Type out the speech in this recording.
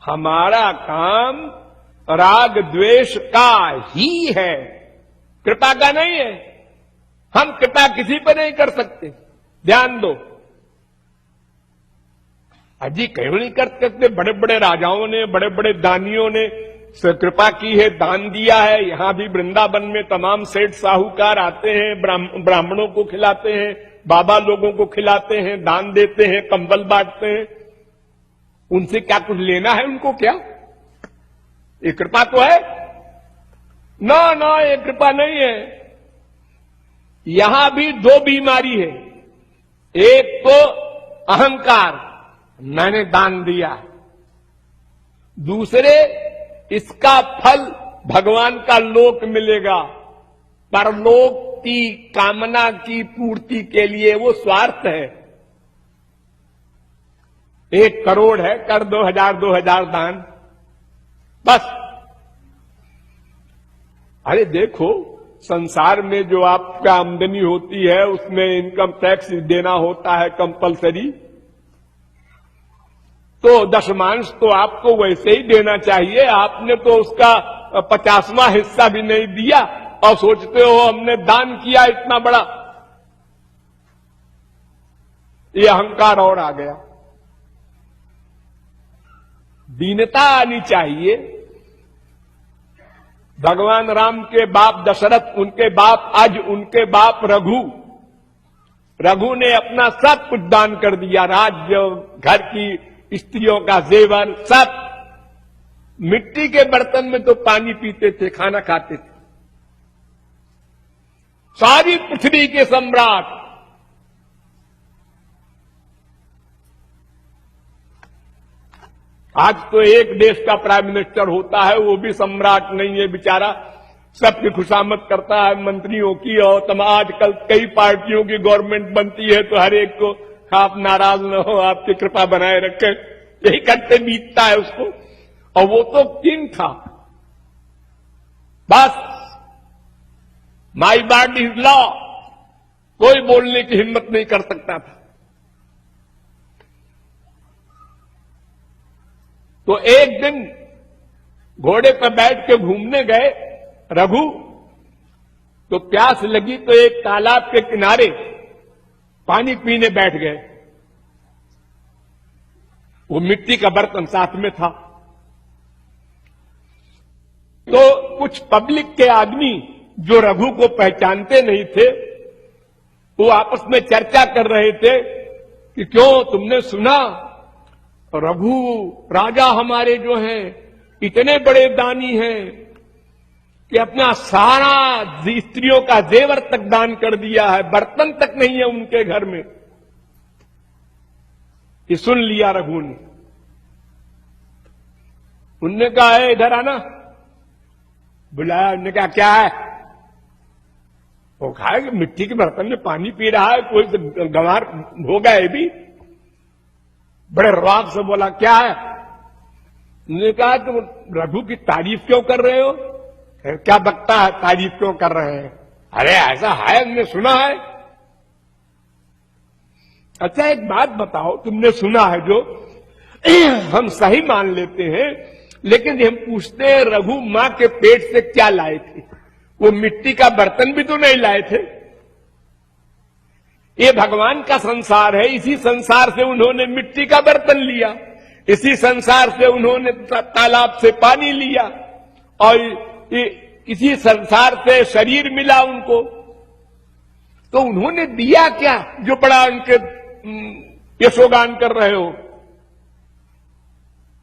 हमारा काम राग द्वेष का ही है, कृपा का नहीं है। हम कृपा किसी पर नहीं कर सकते, ध्यान दो। अजी क्यों नहीं कर सकते? बड़े बड़े राजाओं ने, बड़े बड़े दानियों ने कृपा की है, दान दिया है। यहां भी वृंदावन में तमाम सेठ साहूकार आते हैं, ब्राह्मणों को खिलाते हैं, बाबा लोगों को खिलाते हैं, दान देते हैं, कंबल बांटते हैं। उनसे क्या कुछ लेना है उनको? क्या ये कृपा तो है? ना ना, ये कृपा नहीं है। यहां भी दो बीमारी है। एक तो अहंकार, मैंने दान दिया। दूसरे, इसका फल भगवान का लोक मिलेगा। परलोक की कामना की पूर्ति के लिए वो स्वार्थ है। 1 करोड़ है, कर 2000 दान, बस। अरे देखो, संसार में जो आपका आमदनी होती है उसमें इनकम टैक्स देना होता है कंपलसरी, तो दशमांश तो आपको वैसे ही देना चाहिए। आपने तो उसका 50वां हिस्सा भी नहीं दिया और सोचते हो हमने दान किया इतना बड़ा। ये अहंकार और आ गया। दीनता आनी चाहिए। भगवान राम के बाप दशरथ, उनके बाप आज उनके बाप रघु ने अपना सब कुछ दान कर दिया। राज्य, घर की स्त्रियों का जेवर, सब। मिट्टी के बर्तन में तो पानी पीते थे, खाना खाते थे। सारी पृथ्वी के सम्राट। आज तो एक देश का प्राइम मिनिस्टर होता है, वो भी सम्राट नहीं है बेचारा, सबकी खुशामद करता है मंत्रियों की। और आजकल कई पार्टियों की गवर्नमेंट बनती है तो हर एक को आप नाराज न हो, आपकी कृपा बनाए रखे, यही करते बीतता है उसको। और वो तो किंग था, बस। माई वर्ड इज लॉ, कोई बोलने की हिम्मत नहीं कर सकता था। तो एक दिन घोड़े पर बैठ के घूमने गए रघु, तो प्यास लगी तो एक तालाब के किनारे पानी पीने बैठ गए। वो मिट्टी का बर्तन साथ में था। तो कुछ पब्लिक के आदमी जो रघु को पहचानते नहीं थे, वो आपस में चर्चा कर रहे थे कि क्यों, तुमने सुना रघु राजा हमारे जो हैं इतने बड़े दानी हैं कि अपना सारा स्त्रियों का जेवर तक दान कर दिया है, बर्तन तक नहीं है उनके घर में। ये सुन लिया रघु ने। उनने कहा, है इधर आना। बुलाया, उनने कहा क्या है? वो कहा कि मिट्टी के बर्तन में पानी पी रहा है, कोई तो गंवार होगा ये भी। बड़े रवाब से बोला, क्या है? उन्होंने कहा, तुम रघु की तारीफ क्यों कर रहे हो? क्या बकता है, तारीफ क्यों कर रहे हैं? अरे ऐसा है, हमने सुना है। अच्छा एक बात बताओ, तुमने सुना है जो हम सही मान लेते हैं, लेकिन हम पूछते हैं रघु मां के पेट से क्या लाए थे? वो मिट्टी का बर्तन भी तो नहीं लाए थे। ये भगवान का संसार है, इसी संसार से उन्होंने मिट्टी का बर्तन लिया, इसी संसार से उन्होंने तालाब से पानी लिया, और इसी संसार से शरीर मिला उनको। तो उन्होंने दिया क्या जो बड़ा उनके यशोगान कर रहे हो?